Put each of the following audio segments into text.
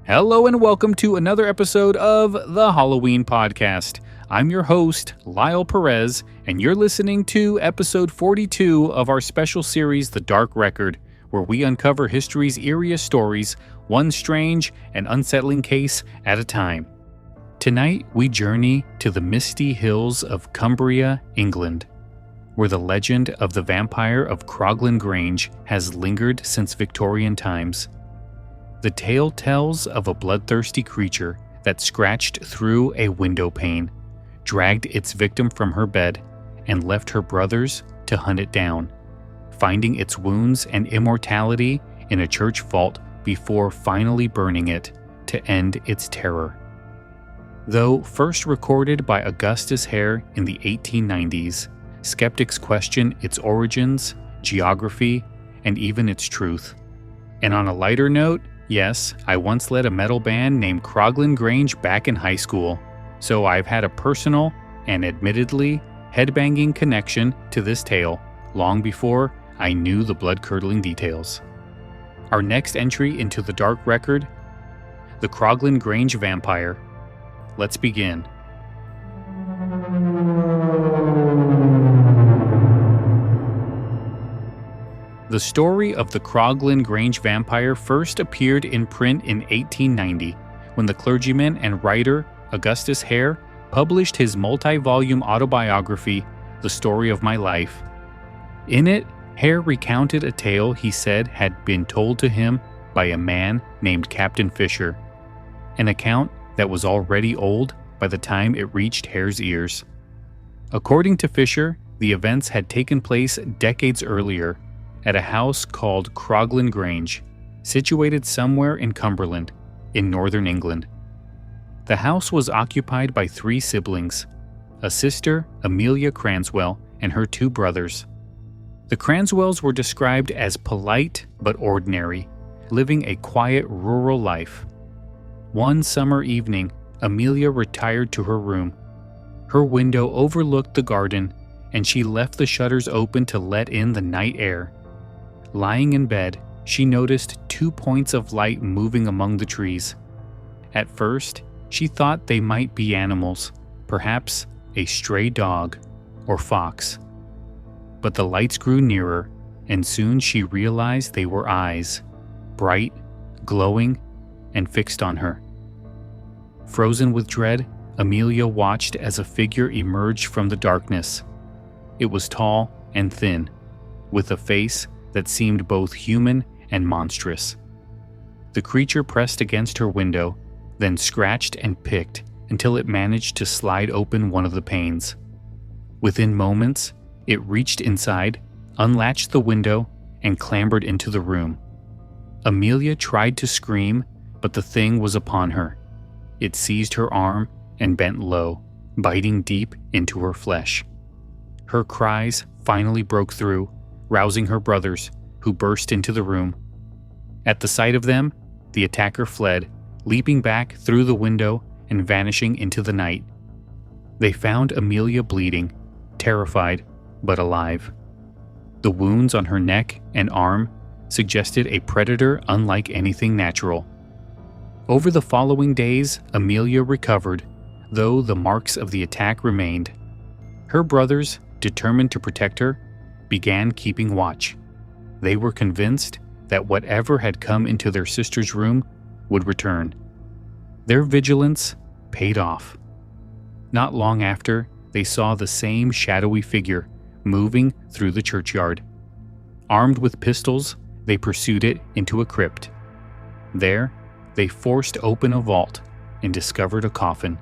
Hello and welcome to another episode of the Halloween Podcast. I'm your host, Lyle Perez, and you're listening to episode 42 of our special series, The Dark Record, where we uncover history's eeriest stories, one strange and unsettling case at a time. Tonight, we journey to the misty hills of Cumbria, England, where the legend of the vampire of Croglin Grange has lingered since Victorian times. The tale tells of a bloodthirsty creature that scratched through a window pane, dragged its victim from her bed, and left her brothers to hunt it down, finding its wounds and immortality in a church vault before finally burning it to end its terror. Though first recorded by Augustus Hare in the 1890s, skeptics question its origins, geography, and even its truth. And on a lighter note, yes, I once led a metal band named Croglin Grange back in high school, so I've had a personal and admittedly headbanging connection to this tale long before I knew the blood-curdling details. Our next entry into the dark record, the Croglin Grange Vampire. Let's begin. The story of the Croglin Grange Vampire first appeared in print in 1890, when the clergyman and writer Augustus Hare published his multi-volume autobiography, The Story of My Life. In it, Hare recounted a tale he said had been told to him by a man named Captain Fisher, an account that was already old by the time it reached Hare's ears. According to Fisher, the events had taken place decades earlier, at a house called Croglin Grange, situated somewhere in Cumberland, in northern England. The house was occupied by three siblings, a sister, Amelia Cranswell, and her two brothers. The Cranswells were described as polite but ordinary, living a quiet rural life. One summer evening, Amelia retired to her room. Her window overlooked the garden, and she left the shutters open to let in the night air. Lying in bed, she noticed 2 points of light moving among the trees. At first, she thought they might be animals, perhaps a stray dog or fox. But the lights grew nearer, and soon she realized they were eyes, bright, glowing, and fixed on her. Frozen with dread, Amelia watched as a figure emerged from the darkness. It was tall and thin, with a face that seemed both human and monstrous. The creature pressed against her window, then scratched and picked until it managed to slide open one of the panes. Within moments, it reached inside, unlatched the window, and clambered into the room. Amelia tried to scream, but the thing was upon her. It seized her arm and bent low, biting deep into her flesh. Her cries finally broke through, rousing her brothers, who burst into the room. At the sight of them, the attacker fled, leaping back through the window and vanishing into the night. They found Amelia bleeding, terrified, but alive. The wounds on her neck and arm suggested a predator unlike anything natural. Over the following days, Amelia recovered, though the marks of the attack remained. Her brothers, determined to protect her, began keeping watch. They were convinced that whatever had come into their sister's room would return. Their vigilance paid off. Not long after, they saw the same shadowy figure moving through the churchyard. Armed with pistols, they pursued it into a crypt. There, they forced open a vault and discovered a coffin.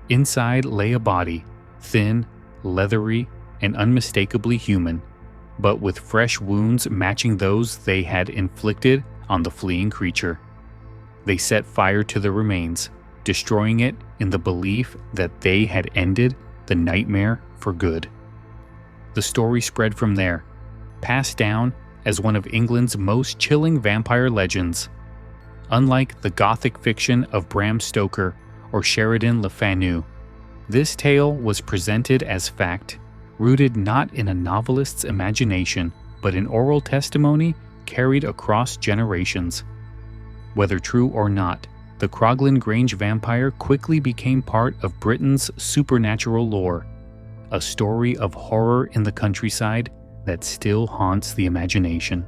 Inside lay a body, thin, leathery, and unmistakably human, but with fresh wounds matching those they had inflicted on the fleeing creature. They set fire to the remains, destroying it in the belief that they had ended the nightmare for good. The story spread from there, passed down as one of England's most chilling vampire legends. Unlike the gothic fiction of Bram Stoker or Sheridan Le Fanu, this tale was presented as fact, rooted not in a novelist's imagination, but in oral testimony carried across generations. Whether true or not, the Croglin Grange Vampire quickly became part of Britain's supernatural lore, a story of horror in the countryside that still haunts the imagination.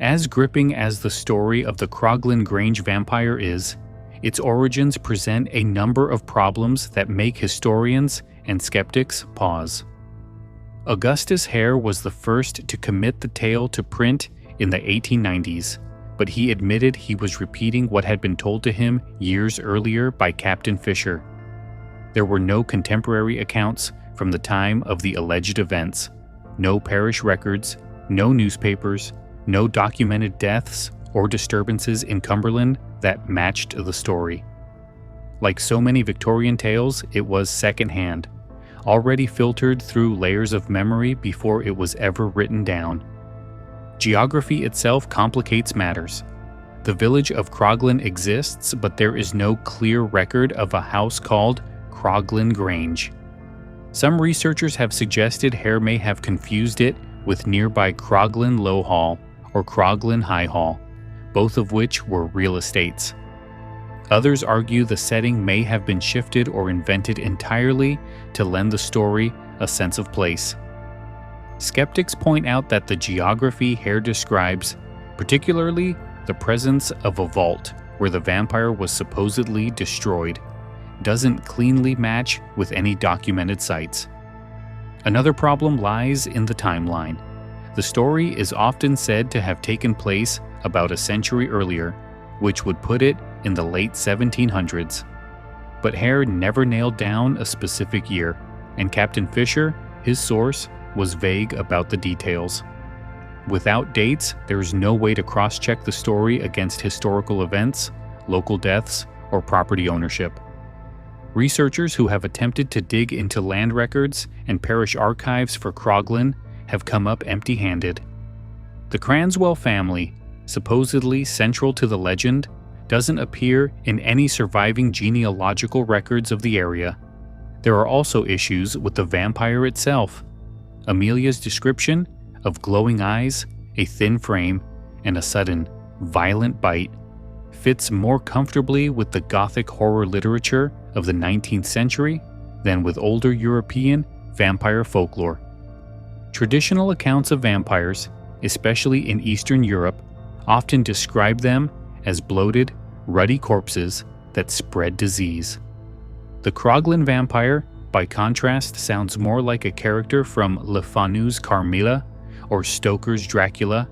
As gripping as the story of the Croglin Grange Vampire is, its origins present a number of problems that make historians and skeptics pause. Augustus Hare was the first to commit the tale to print in the 1890s, but he admitted he was repeating what had been told to him years earlier by Captain Fisher. There were no contemporary accounts from the time of the alleged events, no parish records, no newspapers, no documented deaths or disturbances in Cumberland that matched the story. Like so many Victorian tales, it was secondhand, already filtered through layers of memory before it was ever written down. Geography itself complicates matters. The village of Croglin exists, but there is no clear record of a house called Croglin Grange. Some researchers have suggested Hare may have confused it with nearby Croglin Low Hall or Croglin High Hall, both of which were real estates. Others argue the setting may have been shifted or invented entirely to lend the story a sense of place. Skeptics point out that the geography Hare describes, particularly the presence of a vault where the vampire was supposedly destroyed, doesn't cleanly match with any documented sites. Another problem lies in the timeline. The story is often said to have taken place about a century earlier, which would put it in the late 1700s. But Hare never nailed down a specific year, and Captain Fisher, his source, was vague about the details. Without dates, there is no way to cross-check the story against historical events, local deaths, or property ownership. Researchers who have attempted to dig into land records and parish archives for Croglin have come up empty-handed. The Cranswell family, supposedly central to the legend, doesn't appear in any surviving genealogical records of the area. There are also issues with the vampire itself. Amelia's description of glowing eyes, a thin frame, and a sudden, violent bite fits more comfortably with the Gothic horror literature of the 19th century than with older European vampire folklore. Traditional accounts of vampires, especially in Eastern Europe, often describe them as bloated, ruddy corpses that spread disease. The Croglin Vampire, by contrast, sounds more like a character from Le Fanu's Carmilla or Stoker's Dracula,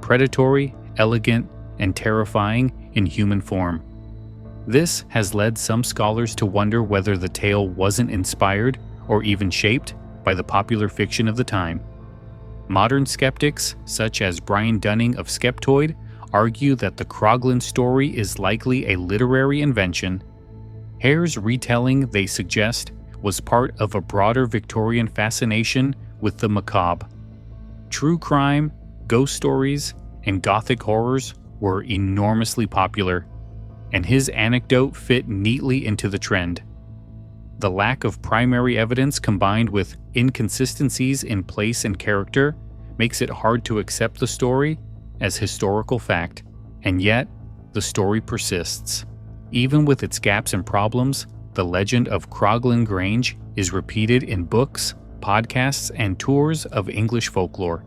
predatory, elegant, and terrifying in human form. This has led some scholars to wonder whether the tale wasn't inspired or even shaped by the popular fiction of the time. Modern skeptics, such as Brian Dunning of Skeptoid, argue that the Croglin story is likely a literary invention. Hare's retelling, they suggest, was part of a broader Victorian fascination with the macabre. True crime, ghost stories, and Gothic horrors were enormously popular, and his anecdote fit neatly into the trend. The lack of primary evidence combined with inconsistencies in place and character makes it hard to accept the story as historical fact, and yet the story persists. Even with its gaps and problems, the legend of Croglin Grange is repeated in books, podcasts, and tours of English folklore.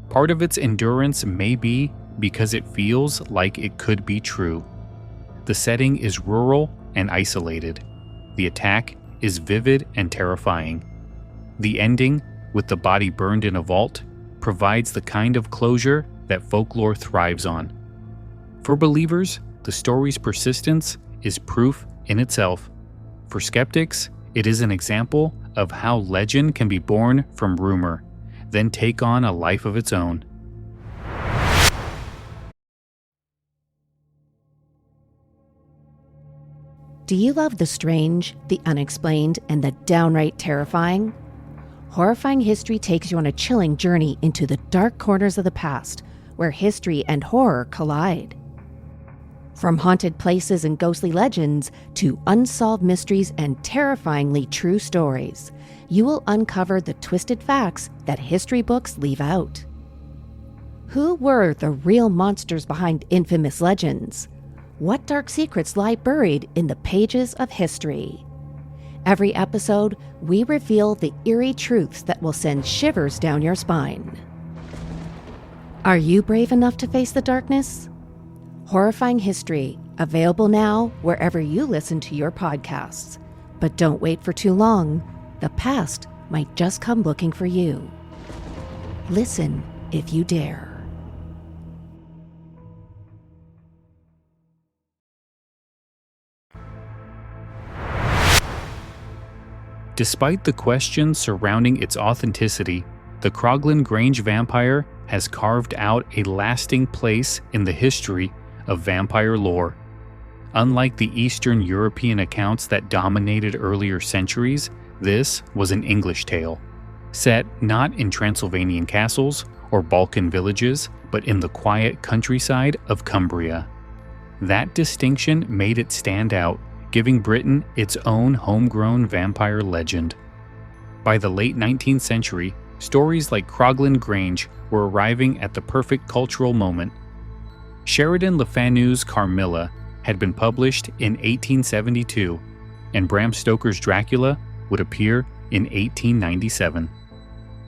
Part of its endurance may be because it feels like it could be true. The setting is rural and isolated. The attack is vivid and terrifying. The ending, with the body burned in a vault, provides the kind of closure that folklore thrives on. For believers, the story's persistence is proof in itself. For skeptics, it is an example of how legend can be born from rumor, then take on a life of its own. Do you love the strange, the unexplained, and the downright terrifying? Horrifying History takes you on a chilling journey into the dark corners of the past, where history and horror collide. From haunted places and ghostly legends to unsolved mysteries and terrifyingly true stories, you will uncover the twisted facts that history books leave out. Who were the real monsters behind infamous legends? What dark secrets lie buried in the pages of history? Every episode, we reveal the eerie truths that will send shivers down your spine. Are you brave enough to face the darkness? Horrifying History, available now wherever you listen to your podcasts. But don't wait for too long. The past might just come looking for you. Listen if you dare. Despite the questions surrounding its authenticity, the Croglin Grange Vampire has carved out a lasting place in the history of vampire lore. Unlike the Eastern European accounts that dominated earlier centuries, this was an English tale, set not in Transylvanian castles or Balkan villages, but in the quiet countryside of Cumbria. That distinction made it stand out, giving Britain its own homegrown vampire legend. By the late 19th century, stories like Croglin Grange were arriving at the perfect cultural moment. Sheridan Le Fanu's Carmilla had been published in 1872, and Bram Stoker's Dracula would appear in 1897.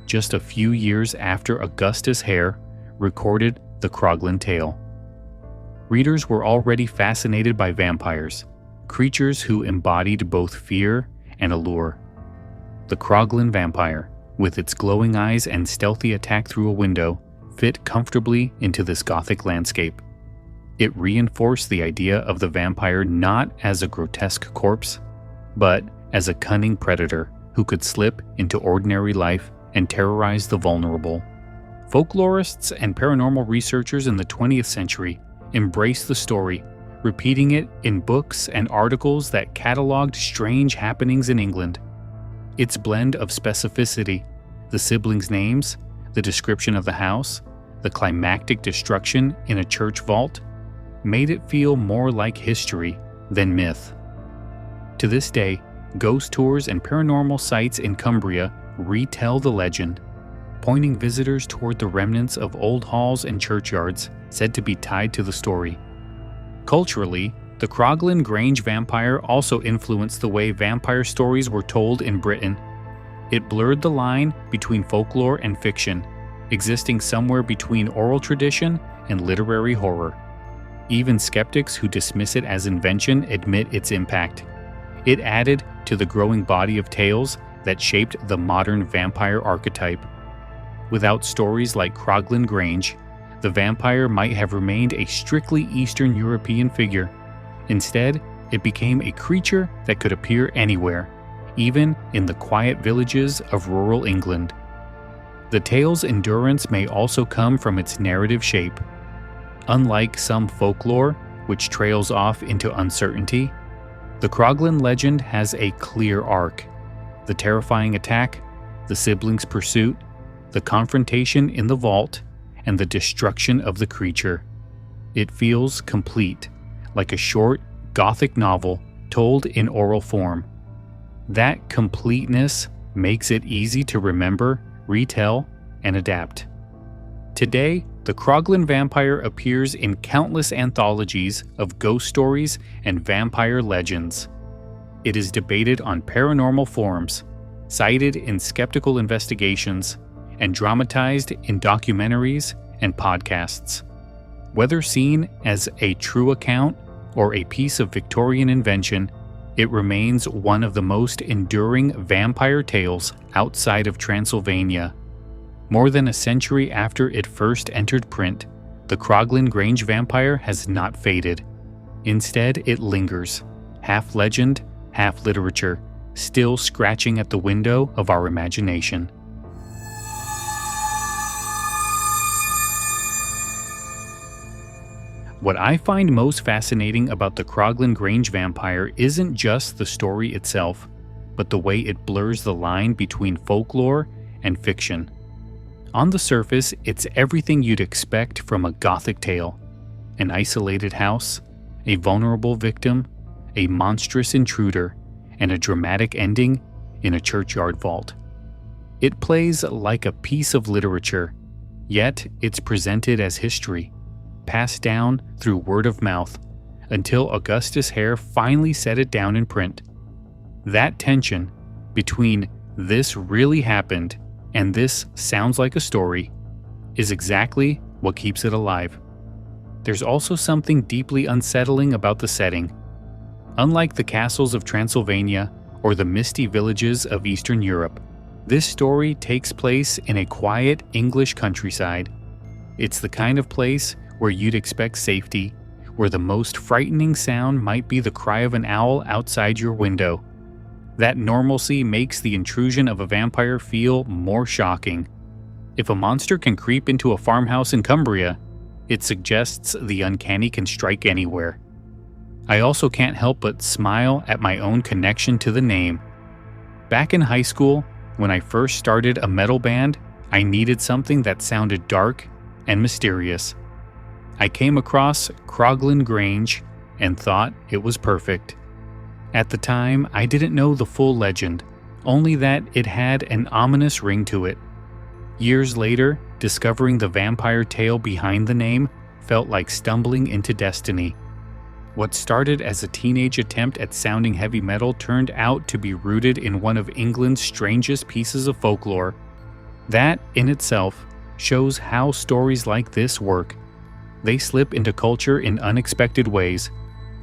Just a few years after Augustus Hare recorded the Croglin tale. Readers were already fascinated by vampires, creatures who embodied both fear and allure. The Croglin Vampire, with its glowing eyes and stealthy attack through a window, fit comfortably into this gothic landscape. It reinforced the idea of the vampire not as a grotesque corpse, but as a cunning predator who could slip into ordinary life and terrorize the vulnerable. Folklorists and paranormal researchers in the 20th century embraced the story, repeating it in books and articles that cataloged strange happenings in England. Its blend of specificity, the siblings' names, the description of the house, the climactic destruction in a church vault, made it feel more like history than myth. To this day, ghost tours and paranormal sites in Cumbria retell the legend, pointing visitors toward the remnants of old halls and churchyards said to be tied to the story. Culturally, the Croglin Grange Vampire also influenced the way vampire stories were told in Britain. It blurred the line between folklore and fiction, existing somewhere between oral tradition and literary horror. Even skeptics who dismiss it as invention admit its impact. It added to the growing body of tales that shaped the modern vampire archetype. Without stories like Croglin Grange, the vampire might have remained a strictly Eastern European figure. Instead, it became a creature that could appear anywhere, even in the quiet villages of rural England. The tale's endurance may also come from its narrative shape. Unlike some folklore, which trails off into uncertainty, the Croglin legend has a clear arc. The terrifying attack, the siblings' pursuit, the confrontation in the vault, and the destruction of the creature. It feels complete, like a short, gothic novel told in oral form. That completeness makes it easy to remember, retell, and adapt. Today, the Croglin Vampire appears in countless anthologies of ghost stories and vampire legends. It is debated on paranormal forums, cited in skeptical investigations, and dramatized in documentaries and podcasts. Whether seen as a true account or a piece of Victorian invention, it remains one of the most enduring vampire tales outside of Transylvania. More than a century after it first entered print, the Croglin Grange Vampire has not faded. Instead, it lingers, half legend, half literature, still scratching at the window of our imagination. What I find most fascinating about the Croglin Grange Vampire isn't just the story itself, but the way it blurs the line between folklore and fiction. On the surface, it's everything you'd expect from a gothic tale: an isolated house, a vulnerable victim, a monstrous intruder, and a dramatic ending in a churchyard vault. It plays like a piece of literature, Yet it's presented as history, passed down through word of mouth, until Augustus Hare finally set it down in print. That tension between this really happened and this sounds like a story is exactly what keeps it alive. There's also something deeply unsettling about the setting. Unlike the castles of Transylvania or the misty villages of Eastern Europe, this story takes place in a quiet English countryside. It's the kind of place where you'd expect safety, where the most frightening sound might be the cry of an owl outside your window. That normalcy makes the intrusion of a vampire feel more shocking. If a monster can creep into a farmhouse in Cumbria, it suggests the uncanny can strike anywhere. I also can't help but smile at my own connection to the name. Back in high school, when I first started a metal band, I needed something that sounded dark and mysterious. I came across Croglin Grange and thought it was perfect. At the time, I didn't know the full legend, only that it had an ominous ring to it. Years later, discovering the vampire tale behind the name felt like stumbling into destiny. What started as a teenage attempt at sounding heavy metal turned out to be rooted in one of England's strangest pieces of folklore. That, in itself, shows how stories like this work. They slip into culture in unexpected ways,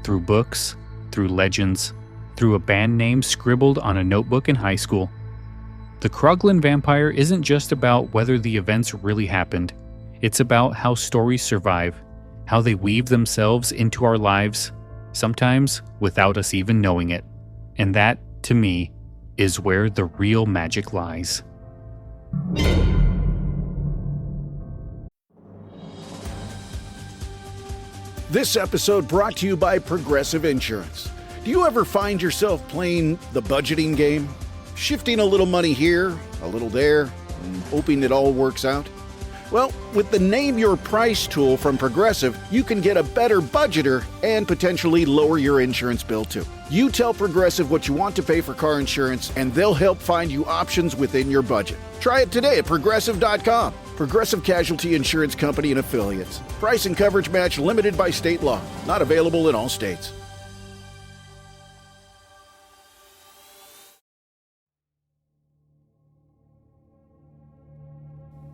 through books, through legends, through a band name scribbled on a notebook in high school. The Croglin Vampire isn't just about whether the events really happened. It's about how stories survive, how they weave themselves into our lives, sometimes without us even knowing it. And that, to me, is where the real magic lies. This episode brought to you by Progressive Insurance. Do you ever find yourself playing the budgeting game? Shifting a little money here, a little there, and hoping it all works out? Well, with the Name Your Price tool from Progressive, you can get a better budgeter and potentially lower your insurance bill too. You tell Progressive what you want to pay for car insurance, and they'll help find you options within your budget. Try it today at Progressive.com. Progressive Casualty Insurance Company and Affiliates. Price and coverage match limited by state law. Not available in all states.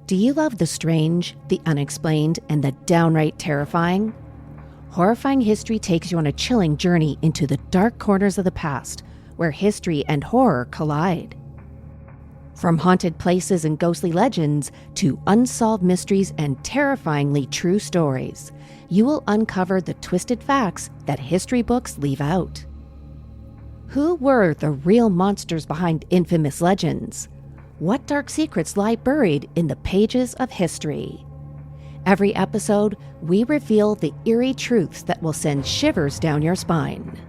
Do you love the strange, the unexplained, and the downright terrifying? Horrifying History takes you on a chilling journey into the dark corners of the past, where history and horror collide. From haunted places and ghostly legends to unsolved mysteries and terrifyingly true stories, you will uncover the twisted facts that history books leave out. Who were the real monsters behind infamous legends? What dark secrets lie buried in the pages of history? Every episode, we reveal the eerie truths that will send shivers down your spine.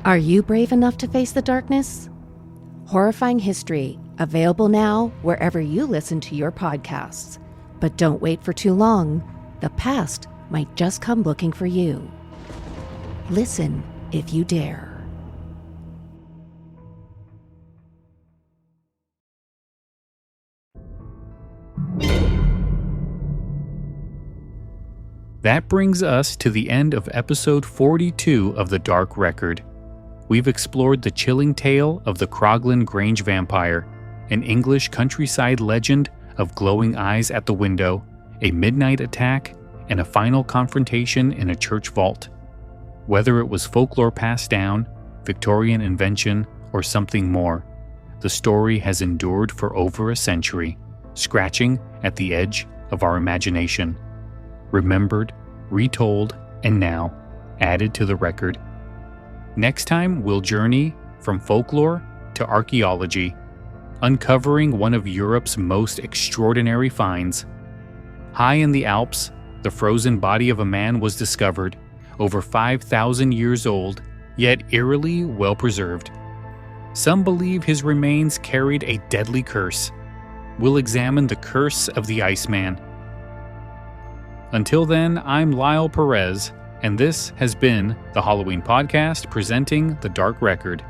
Are you brave enough to face the darkness? Horrifying History, available now wherever you listen to your podcasts. But don't wait for too long. The past might just come looking for you. Listen if you dare. That brings us to the end of episode 42 of The Dark Record. We've explored the chilling tale of the Croglin Grange Vampire, an English countryside legend of glowing eyes at the window, a midnight attack, and a final confrontation in a church vault. Whether it was folklore passed down, Victorian invention, or something more, the story has endured for over a century, scratching at the edge of our imagination. Remembered, retold, and now added to the record. Next time, we'll journey from folklore to archaeology, uncovering one of Europe's most extraordinary finds. High in the Alps, the frozen body of a man was discovered, over 5,000 years old, yet eerily well preserved. Some believe his remains carried a deadly curse. We'll examine the curse of the Iceman. Until then, I'm Lyle Perez, and this has been the Halloween Podcast presenting The Dark Record.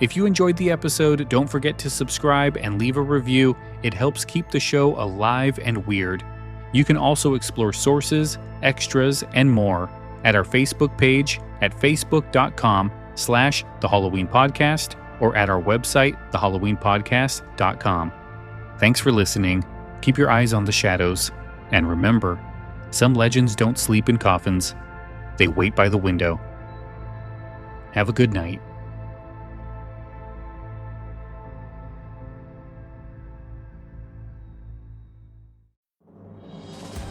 If you enjoyed the episode, don't forget to subscribe and leave a review. It helps keep the show alive and weird. You can also explore sources, extras, and more at our Facebook page at facebook.com/The Halloween Podcast or at our website, thehalloweenpodcast.com. Thanks for listening. Keep your eyes on the shadows. And remember, some legends don't sleep in coffins. They wait by the window. Have a good night.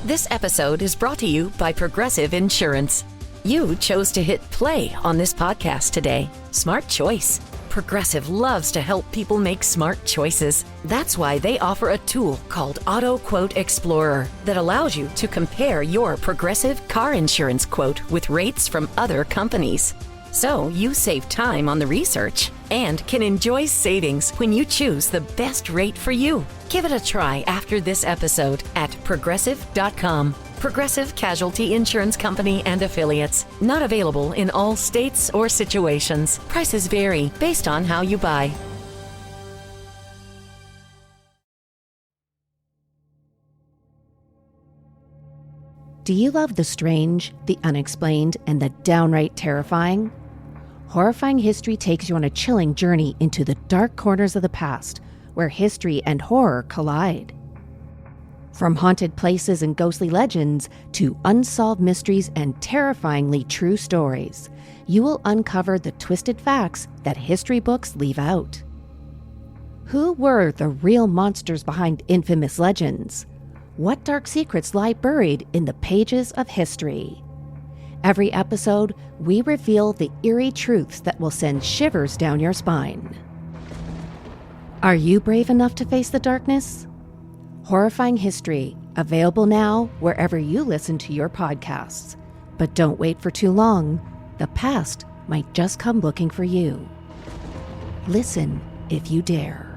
This episode is brought to you by Progressive Insurance. You chose to hit play on this podcast today. Smart choice. Progressive loves to help people make smart choices. That's why they offer a tool called Auto Quote Explorer that allows you to compare your Progressive car insurance quote with rates from other companies. So you save time on the research and can enjoy savings when you choose the best rate for you. Give it a try after this episode at progressive.com. Progressive Casualty Insurance Company and Affiliates. Not available in all states or situations. Prices vary based on how you buy. Do you love the strange, the unexplained, and the downright terrifying? Horrifying History takes you on a chilling journey into the dark corners of the past, where history and horror collide. From haunted places and ghostly legends to unsolved mysteries and terrifyingly true stories, you will uncover the twisted facts that history books leave out. Who were the real monsters behind infamous legends? What dark secrets lie buried in the pages of history? Every episode, we reveal the eerie truths that will send shivers down your spine. Are you brave enough to face the darkness? Horrifying History, available now wherever you listen to your podcasts. But don't wait for too long. The past might just come looking for you. Listen if you dare.